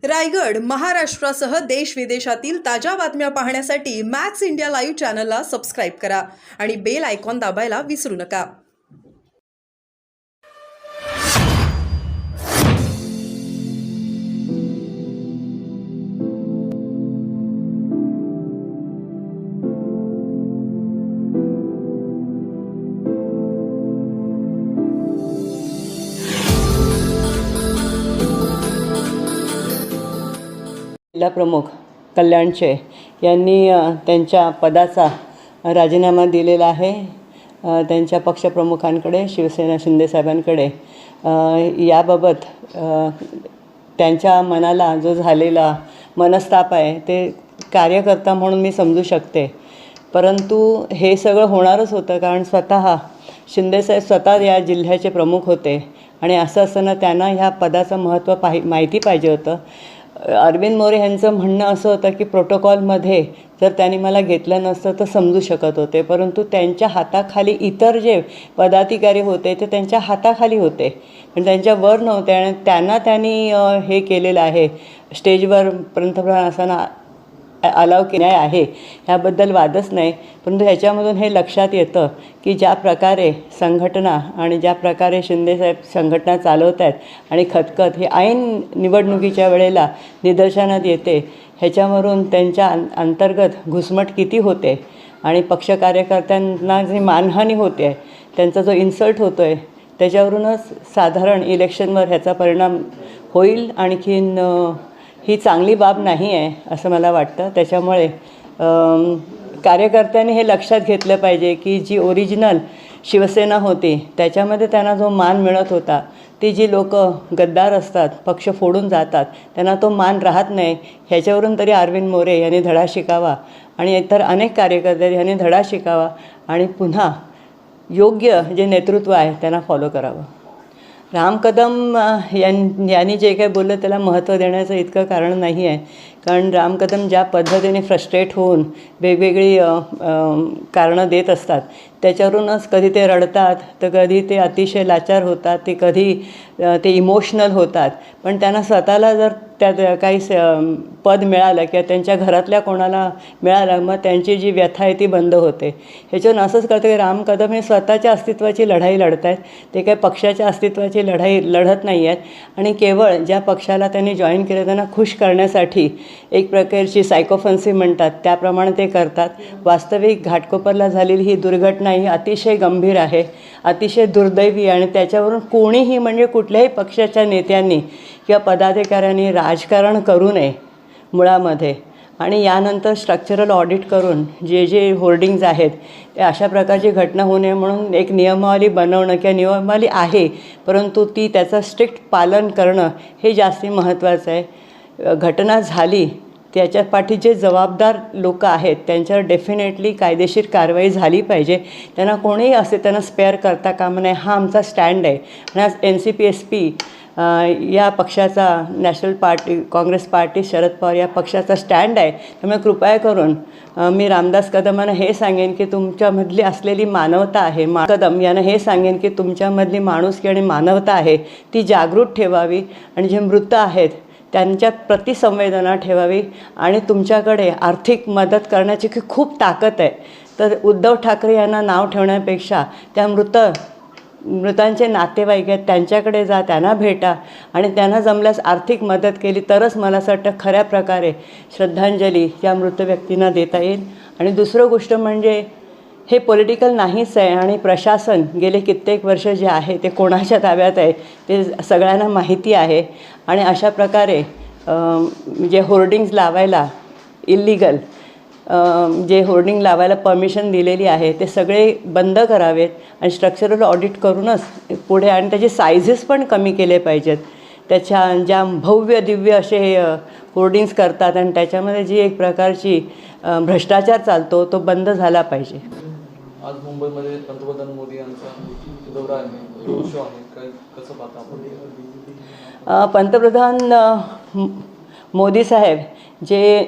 रायगड, महाराष्ट्रासह देश विदेशातील ताज्या बातम्या पाहण्यासाठी मॅक्स इंडिया लाईव्ह चॅनलला सबस्क्राईब करा आणि बेल आयकॉन दाबायला विसरू नका. जिल्हा प्रमुख कल्याणचे यांनी त्यांच्या पदाचा राजीनामा दिलेला आहे. त्यांच्या पक्षप्रमुखांकडे, शिवसेना शिंदेसाहेबांकडे याबाबत त्यांच्या मनाला जो झालेला मनस्ताप आहे ते कार्यकर्ता म्हणून मी समजू शकते. परंतु हे सगळं होणारच होतं कारण शिंदेसाहेब स्वतः या जिल्ह्याचे प्रमुख होते आणि असं असताना त्यांना ह्या पदाचं महत्त्व माहिती पाहिजे होतं. अरविंद मोरे यांचं म्हणणं असं होतं की प्रोटोकॉलमध्ये जर त्यांनी मला घेतलं नसतं तर समजू शकत होते, परंतु त्यांच्या हाताखाली इतर जे पदाधिकारी होते ते त्यांच्या हाताखाली होते पण त्यांच्यावर नव्हते आणि त्यांनी हे केलेलं आहे. स्टेजवर पंतप्रधान असताना अलाव केले आहे ह्याबद्दल वादच नाही, परंतु ह्याच्यामधून हे लक्षात येतं की ज्या प्रकारे संघटना आणि ज्या प्रकारे शिंदेसाहेब संघटना चालवत आहेत आणि खतखत हे ऐन निवडणुकीच्या वेळेला निदर्शनात येते. ह्याच्यावरून त्यांच्या अंतर्गत घुसमट किती होते आणि पक्ष कार्यकर्त्यांना जी मानहानी होते, त्यांचा जो इन्सल्ट होतो आहे त्याच्यावरूनच साधारण इलेक्शनवर ह्याचा परिणाम होईल. आणखीन ही चांगली बाब नाही आहे असं मला वाटतं. त्याच्यामुळे कार्यकर्त्यांनी हे लक्षात घेतलं पाहिजे की जी ओरिजिनल शिवसेना होती त्याच्यामध्ये त्यांना जो मान मिळत होता, ती जी लोक गद्दार असतात, पक्ष फोडून जातात, त्यांना तो मान राहत नाही. ह्याच्यावरून तरी अरविंद मोरे यांनी धडा शिकावा आणि इतर अनेक कार्यकर्ते यांनी धडा शिकावा आणि पुन्हा योग्य जे नेतृत्व आहे त्यांना फॉलो करावं. राम कदम यांनी जे काही बोललं त्याला महत्त्व देण्याचं इतकं कारण नाही आहे, कारण राम कदम ज्या पद्धतीने फ्रस्ट्रेट होऊन वेगवेगळी कारणं देत असतात त्याच्यावरूनच कधी ते रडतात तर कधी ते अतिशय लाचार होतात, ते कधी ते इमोशनल होतात. पण त्यांना स्वतःला जर त्यात काही पद मिळालं किंवा त्यांच्या घरातल्या कोणाला मिळालं मग त्यांची जी व्यथा आहे ती बंद होते. ह्याच्यावरून असंच कळतं की राम कदम हे स्वतःच्या अस्तित्वाची लढाई लढत आहेत, ते काही पक्षाच्या अस्तित्वाची लढाई लढत नाही आहेत आणि केवळ ज्या पक्षाला त्यांनी जॉईन केलं त्यांना खुश करण्यासाठी एक प्रकारची सायकोफन्सी म्हणतात त्याप्रमाणे ते करतात. वास्तविक घाटकोपरला झालेली ही दुर्घटना ही अतिशय गंभीर आहे, अतिशय दुर्दैवी आणि त्याच्यावरून कोणीही म्हणजे कुठल्याही पक्षाच्या नेत्यांनी किंवा पदाधिकाऱ्यांनी राजकारण करू नये मुळामध्ये. आणि यानंतर स्ट्रक्चरल ऑडिट करून जे होर्डिंग्ज आहेत ते अशा प्रकारची घटना होऊ नये म्हणून एक नियमावली बनवणं किंवा नियमावली आहे परंतु ती त्याचं स्ट्रिक्ट पालन करणं हे जास्ती महत्त्वाचं आहे. घटना झाली त्याच्या पाठी जे जबाबदार लोक आहेत त्यांच्यावर डेफिनेटली कायदेशीर कारवाई झाली पाहिजे. त्यांना कोणीही असे त्यांना स्पेअर करता कामा नये हा आमचा स्टँड आहे. आणि आज NCPSP या पक्षाचा national party Congress party Sharad Pawar या पक्षाचा स्टँड आहे. त्यामुळे कृपया करून मी रामदास कदमांना हे सांगेन की तुमच्यामधली असलेली मानवता आहे, कदम यांना हे सांगेन की तुमच्यामधली माणुसकी आणि मानवता आहे ती जागृत ठेवावी आणि जे मृत आहेत त्यांच्या प्रति संवेदना ठेवावी आणि तुमच्याकडे आर्थिक मदत करण्याची की खूप ताकद आहे. तर उद्धव ठाकरे यांना नाव ठेवण्यापेक्षा त्या मृतांचे नातेवाईक आहेत त्यांच्याकडे जा, त्यांना भेटा आणि त्यांना जमल्यास आर्थिक मदत केली तरच मला असं वाटतं खऱ्या प्रकारे श्रद्धांजली या मृत व्यक्तींना देता येईल. आणि दुसरं गोष्ट म्हणजे हे पॉलिटिकल नाहीच आहे आणि प्रशासन गेले कित्येक वर्ष जे आहे ते कोणाच्या ताब्यात आहे ते सगळ्यांना माहिती आहे. आणि अशा प्रकारे जे होर्डिंग्ज लावायला इल्लिगल जे होर्डिंग लावायला परमिशन दिलेली आहे ते सगळे बंद करावेत आणि स्ट्रक्चरल ऑडिट करूनच पुढे आणि त्याचे सायझेस पण कमी केले पाहिजेत. त्याच्या ज्या भव्य दिव्य असे होर्डिंग्स करतात आणि त्याच्यामध्ये जी एक प्रकारची भ्रष्टाचार चालतो तो बंद झाला पाहिजे. आज मुंबईमध्ये पंतप्रधान मोदी यांचा दौरा आहे, रोड शो आहे, काय कसं पाहता आपण? पंतप्रधान मोदी साहेब जे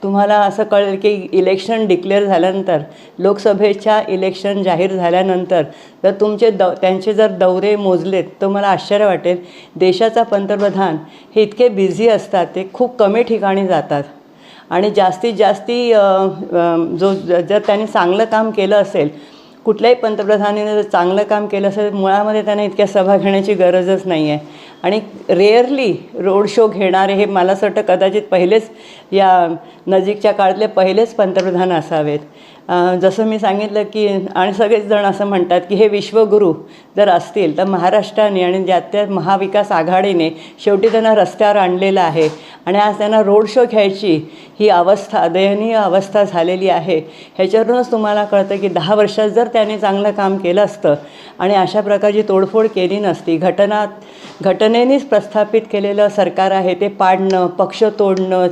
तुम्हाला असं कळेल की इलेक्शन डिक्लेअर झाल्यानंतर, लोकसभेच्या इलेक्शन जाहीर झाल्यानंतर जर त्यांचे जर दौरे मोजलेत तर मला आश्चर्य वाटेल. देशाचा पंतप्रधान हे इतके बिझी असतात, ते खूप कमी ठिकाणी जातात आणि जास्तीत जास्ती जर त्यांनी चांगलं काम केलं असेल, कुठल्याही पंतप्रधानाने जर चांगलं काम केलं असेल, मुळामध्ये त्यांना इतक्या सभा घेण्याची गरजच नाही आहे. आणि रेअरली रोड शो घेणारे हे मला असं वाटतं कदाचित पहिलेच या नजीकच्या काळातले पहिलेच पंतप्रधान असावेत. जसं मी सांगितलं की आणि सगळेच जण असं म्हणतात की हे विश्वगुरू जर असतील तर महाराष्ट्राने आणि त्या महाविकास आघाडीने शेवटी त्यांना रस्त्यावर आणलेलं आहे आणि आज त्यांना रोड शो घ्यायची ही अवस्था, दयनीय अवस्था झालेली आहे. ह्याच्यावरूनच तुम्हाला कळतं की 10 वर्षात जर त्याने चांगलं काम केलं असतं आणि अशा प्रकारची तोडफोड केली नसती, घटनेनेच प्रस्थापित केलेलं सरकार आहे ते पाडणं, पक्ष तोडणं,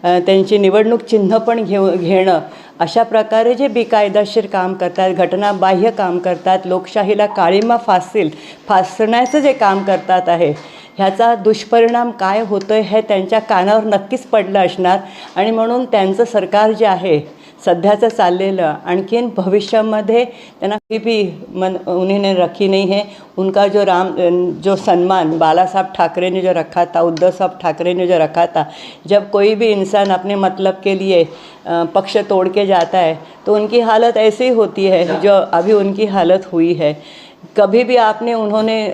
त्यांची निवडणूक चिन्ह पण घेणं, अशा प्रकारे जे बेकायदेशीर काम करतात, घटनाबाह्य काम करतात, लोकशाहीला काळिमा फासण्याचं जे काम करतात आहे, ह्याचा दुष्परिणाम काय होतो आहे हे त्यांच्या कानावर नक्कीच पडलं असणार. आणि म्हणून त्यांचं सरकार जे आहे सध्याचं चाललेलं, आणखीन भविष्यामध्ये त्यांना भी उन्होंने रखी नहीं है. उनका जो सम्मान बाला साहब ठाकरे ने जो रखा था, उद्धव साहब ठाकरे ने जो रखा था, जब कोई भी इंसान अपने मतलब के लिए पक्ष तोड़ के जाता है तो उनकी हालत ऐसी होती है जो अभी उनकी हालत हुई है. कभी भी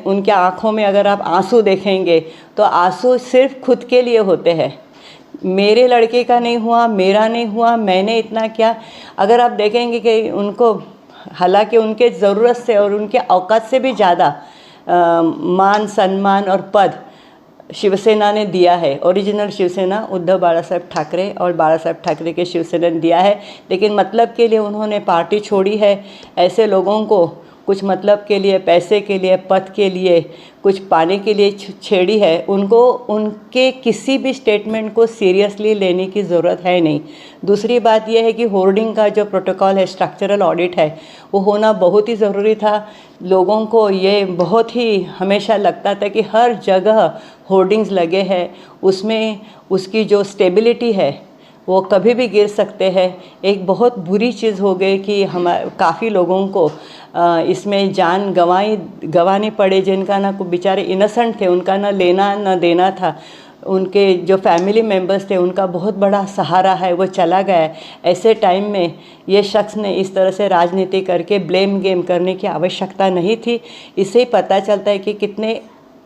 उनके आँखों में अगर आप आंसू देखेंगे तो आंसू सिर्फ खुद के लिए होते हैं. मेरे लड़के का नहीं हुआ, मेरा नहीं हुआ, मैंने इतना किया. अगर आप देखेंगे कि उनको, हालांकि उनके ज़रूरत से और उनके औकात से भी ज़्यादा मान, सम्मान और पद शिवसेना ने दिया है. ओरिजिनल शिवसेना उद्धव बाला साहब ठाकरे और बाला साहब ठाकरे के शिवसेना ने दिया है. लेकिन मतलब के लिए उन्होंने पार्टी छोड़ी है. ऐसे लोगों को कुछ मतलब के लिए, पैसे के लिए, पद के लिए, कुछ पाने के लिए छेड़ी है, उनको उनके किसी भी स्टेटमेंट को सीरियसली लेने की ज़रूरत है नहीं. दूसरी बात यह है कि होर्डिंग का जो प्रोटोकॉल है, स्ट्रक्चरल ऑडिट है, वो होना बहुत ही ज़रूरी था. लोगों को ये बहुत ही हमेशा लगता था कि हर जगह होर्डिंग्स लगे हैं, उसमें उसकी जो स्टेबिलिटी है वो कभी भी गिर सकते हैं. एक बहुत बुरी चीज़ हो गई कि काफ़ी लोगों को इसमें जान गंवानी पड़े, जिनका ना कोई बेचारे इनोसेंट थे, उनका ना लेना ना देना था. उनके जो फैमिली मेम्बर्स थे उनका बहुत बड़ा सहारा है, वो चला गया. ऐसे टाइम में ये शख्स ने इस तरह से राजनीति करके ब्लेम गेम करने की आवश्यकता नहीं थी. इससे ही पता चलता है कि कितने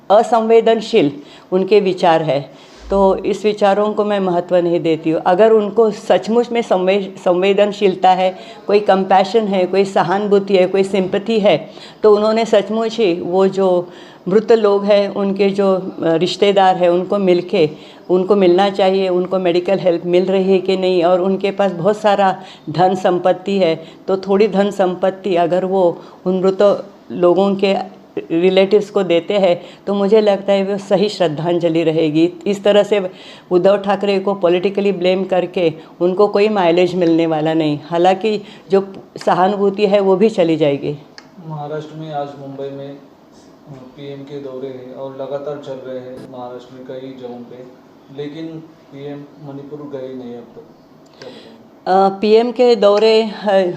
असंवेदनशील उनके विचार है. तो इस विचारों को मैं महत्व नहीं देती हूँ. अगर उनको सचमुच में संवेदनशीलता है, कोई कंपैशन है, कोई सहानुभूति है, कोई सिंपैथी है, तो उन्होंने सचमुच ही वो जो मृत लोग हैं, उनके जो रिश्तेदार हैं, उनको मिलना चाहिए. उनको मेडिकल हेल्प मिल रही है कि नहीं, और उनके पास बहुत सारा धन संपत्ति है, तो थोड़ी धन संपत्ति अगर वो उन मृत लोगों के रिलेटिव्स को देते हैं तो मुझे लगता है वो सही श्रद्धांजलि रहेगी. इस तरह से उद्धव ठाकरे को पॉलिटिकली ब्लेम करके उनको कोई माइलेज मिलने वाला नहीं. हालांकि जो सहानुभूति है वो भी चली जाएगी. महाराष्ट्र में आज मुंबई में पीएम के दौरे हैं और लगातार चल रहे हैं महाराष्ट्र में कई जगहों पे, लेकिन पीएम मणिपुर गए नहीं अब तक. क्या बताएं? पीएम के दौरे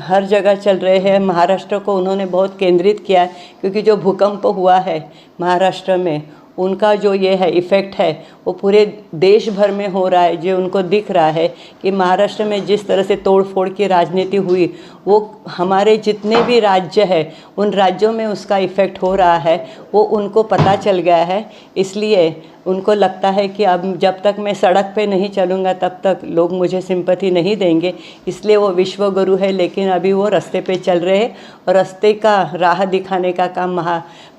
हर जगह चल रहे हैं. महाराष्ट्र को उन्होंने बहुत केंद्रित किया है, क्योंकि जो भूकंप हुआ है महाराष्ट्र में, उनका जो ये है इफ़ेक्ट है वो पूरे देश भर में हो रहा है. जो उनको दिख रहा है कि महाराष्ट्र में जिस तरह से तोड़ फोड़ की राजनीति हुई, वो हमारे जितने भी राज्य है उन राज्यों में उसका इफ़ेक्ट हो रहा है, वो उनको पता चल गया है. इसलिए उनको लगता है कि अब जब तक मैं सड़क पे नहीं चलूँगा तब तक लोग मुझे सिंपैथी नहीं देंगे. इसलिए वो विश्वगुरु है, लेकिन अभी वो रास्ते पे चल रहे हैं और रास्ते का राह दिखाने का काम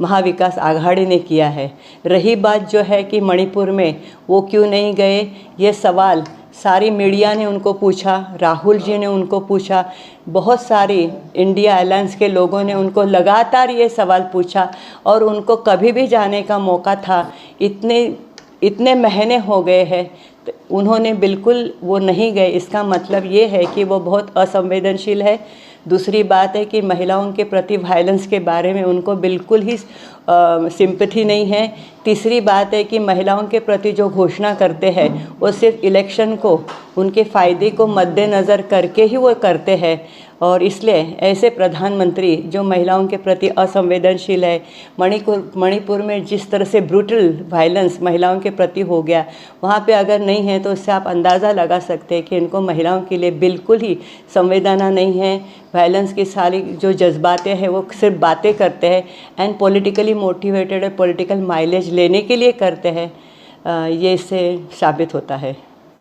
महाविकास आघाड़ी ने किया है. रही बात जो है कि मणिपुर में वो क्यों नहीं गए, ये सवाल सारी मीडिया ने उनको पूछा, राहुल जी ने उनको पूछा, बहुत सारी इंडिया अलायंस के लोगों ने उनको लगातार ये सवाल पूछा, और उनको कभी भी जाने का मौका था. इतने महीने हो गए हैं, तो उन्होंने बिल्कुल वो नहीं गए. इसका मतलब ये है कि वो बहुत असंवेदनशील है. दूसरी बात है कि महिलाओं के प्रति वायलेंस के बारे में उनको बिल्कुल ही सिंपैथी नहीं है। तीसरी बात है कि महिलाओं के प्रति जो घोषणा करते हैं वो सिर्फ इलेक्शन को, उनके फ़ायदे को मद्देनज़र करके ही वो करते हैं। और इसलिए ऐसे प्रधानमंत्री जो महिलाओं के प्रति असंवेदनशील है, मणिपुर में जिस तरह से ब्रूटल वायलेंस महिलाओं के प्रति हो गया, वहाँ पे अगर नहीं है तो उससे आप अंदाज़ा लगा सकते हैं कि इनको महिलाओं के लिए बिल्कुल ही संवेदना नहीं है। वायलेंस की सारी जो जज्बातें हैं वो सिर्फ बातें करते हैं एंड पॉलिटिकली मोटिवेटेड है, पॉलिटिकल माइलेज लेने के लिए करते हैं। ये इससे साबित होता है।